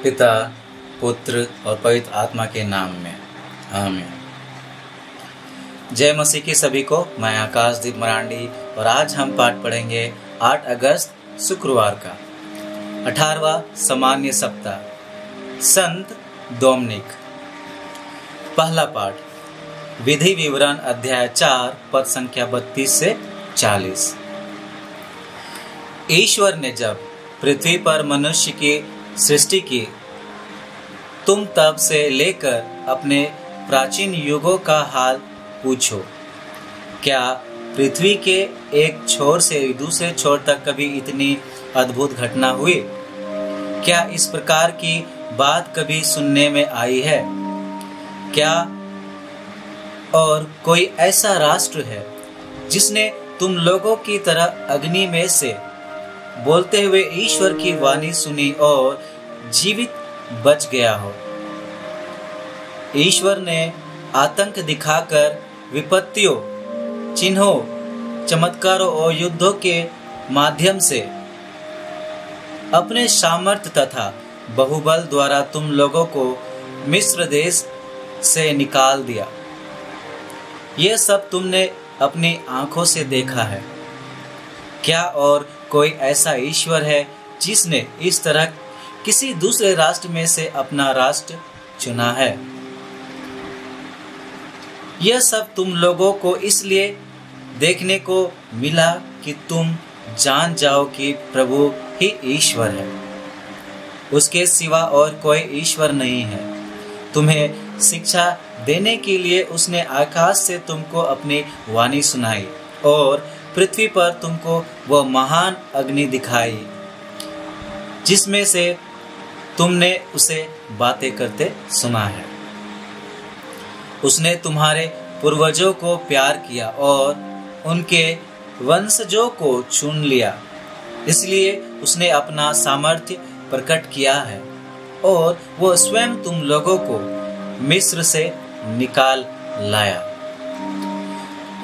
पिता, पुत्र और पवित्र आत्मा के नाम में आमीन। जय मसीह के सभी को। मैं आकाशदीप मरांडी और आज हम पाठ पढ़ेंगे 8 अगस्त शुक्रवार का 18वां सामान्य सप्ताह संत डोमिनिक। पहला पाठ विधि विवरण अध्याय 4 पद संख्या 32 से 40। ईश्वर ने जब पृथ्वी पर मनुष्य की सृष्टि की, तुम तब से लेकर अपने प्राचीन युगों का हाल पूछो। क्या पृथ्वी के एक छोर से दूसरे छोर तक कभी इतनी अद्भुत घटना हुई? क्या इस प्रकार की बात कभी सुनने में आई है? क्या और कोई ऐसा राष्ट्र है जिसने तुम लोगों की तरह अग्नि में से बोलते हुए ईश्वर की वाणी सुनी और जीवित बच गया हो? ईश्वर ने आतंक दिखाकर विपत्तियों, चिन्हों, चमत्कारों और युद्धों के माध्यम से अपने सामर्थ्य तथा बहुबल द्वारा तुम लोगों को मिस्र देश से निकाल दिया। यह सब तुमने अपनी आंखों से देखा है। क्या और कोई ऐसा ईश्वर है जिसने इस तरह किसी दूसरे राष्ट्र में से अपना राष्ट्र चुना है? यह सब तुम लोगों को इसलिए देखने को मिला कि तुम जान जाओ कि प्रभु ही ईश्वर है, उसके सिवा और कोई ईश्वर नहीं है। तुम्हें शिक्षा देने के लिए उसने आकाश से तुमको अपनी वाणी सुनाई और पृथ्वी पर तुमको वह महान अग्नि दिखाई जिसमें से तुमने उसे बातें करते सुना है। उसने तुम्हारे पूर्वजों को प्यार किया और उनके वंशजों को चुन लिया, इसलिए उसने अपना सामर्थ्य प्रकट किया है और वो स्वयं तुम लोगों को मिस्र से निकाल लाया।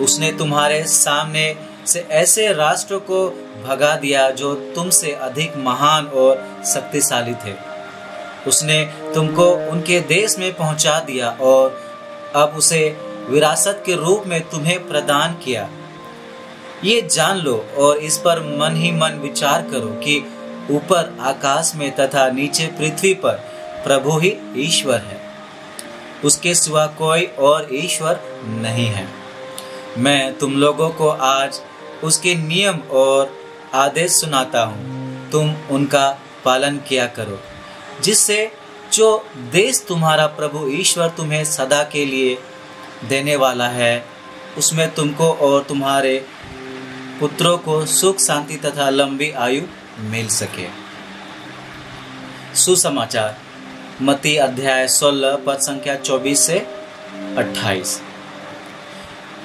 उसने तुम्हारे सामने से ऐसे राष्ट्रों को भगा दिया जो तुमसे अधिक महान और शक्तिशाली थे। उसने तुमको उनके देश में पहुंचा दिया और अब उसे विरासत के रूप में तुम्हें प्रदान किया। ये जान लो और इस पर मन ही मन विचार करो कि ऊपर आकाश में तथा नीचे पृथ्वी पर प्रभु ही ईश्वर है, उसके सिवा कोई और ईश्वर नहीं है। मैं तुम लोगों को आज उसके नियम और आदेश सुनाता हूँ, तुम उनका पालन किया करो, जिससे जो देश तुम्हारा प्रभु ईश्वर तुम्हें सदा के लिए देने वाला है, उसमें तुमको और तुम्हारे पुत्रों को सुख शांति तथा लंबी आयु मिल सके। सुसमाचार मत्ती अध्याय 16 पद संख्या 24 से 28।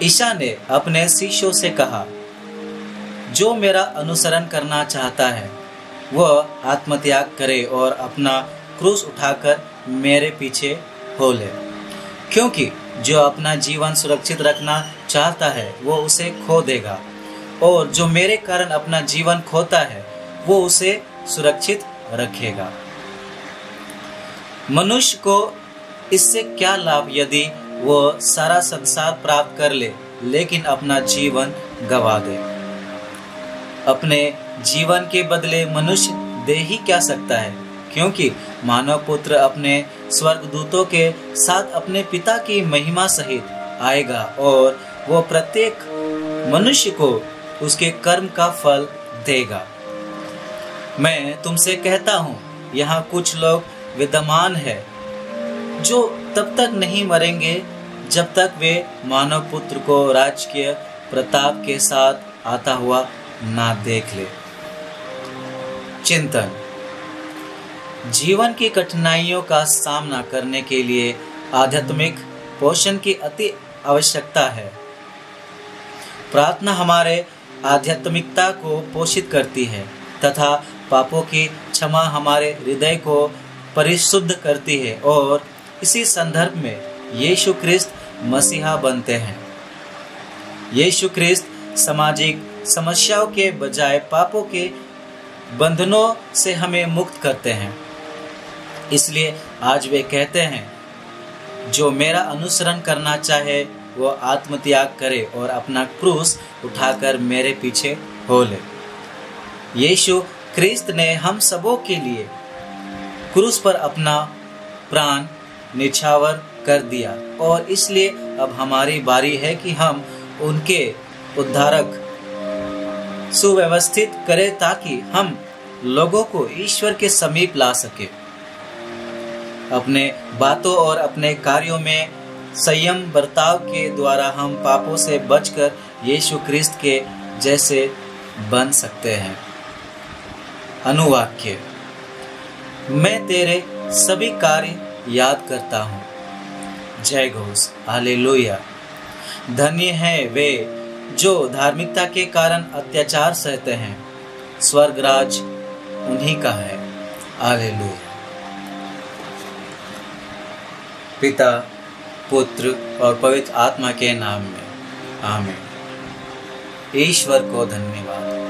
ईसा ने अपने शिष्यों से कहा, जो मेरा अनुसरण करना चाहता है वह आत्मत्याग करे और अपना क्रूस उठाकर मेरे पीछे हो ले। क्योंकि जो अपना जीवन सुरक्षित रखना चाहता है वो उसे खो देगा, और जो मेरे कारण अपना जीवन खोता है वो उसे सुरक्षित रखेगा। मनुष्य को इससे क्या लाभ यदि वो सारा संसार प्राप्त कर ले लेकिन अपना जीवन गवा दे? अपने जीवन के बदले मनुष्य दे ही क्या सकता है? क्योंकि मानव पुत्र अपने स्वर्गदूतों के साथ अपने पिता की महिमा सहित आएगा और वो प्रत्येक मनुष्य को उसके कर्म का फल देगा। मैं तुमसे कहता हूँ, यहाँ कुछ लोग विद्यमान है जो तब तक नहीं मरेंगे जब तक वे मानव पुत्र को राजकीय प्रताप के साथ आता हुआ ना देख ले। चिंतन। जीवन की कठिनाइयों का सामना करने के लिए आध्यात्मिक पोषण की अति आवश्यकता है। प्रार्थना हमारे आध्यात्मिकता को पोषित करती है तथा पापों की क्षमा हमारे हृदय को परिशुद्ध करती है और इसी संदर्भ में यीशु ख्रिस्त मसीहा बनते हैं। यीशु ख्रिस्त सामाजिक समस्याओं के बजाय पापों के बंधनों से हमें मुक्त करते हैं। इसलिए आज वे कहते हैं, जो मेरा अनुसरण करना चाहे वो आत्मत्याग करे और अपना क्रूस उठाकर मेरे पीछे हो ले। यीशु क्रिस्त ने हम सबों के लिए क्रूस पर अपना प्राण निछावर कर दिया और इसलिए अब हमारी बारी है कि हम उनके उद्धारक सुव्यवस्थित करें ताकि हम लोगों को ईश्वर के समीप ला सके। अपने बातों और अपने कार्यों में संयम बर्ताव के द्वारा हम पापों से बचकर यीशु क्रिस्त के जैसे बन सकते हैं। अनुवाक्य, मैं तेरे सभी कार्य याद करता हूँ। जय घोष, हालेलुया। धन्य है वे जो धार्मिकता के कारण अत्याचार सहते हैं, स्वर्ग राज उन्हीं का है। हालेलुया। पिता, पुत्र और पवित्र आत्मा के नाम में आमीन। ईश्वर को धन्यवाद।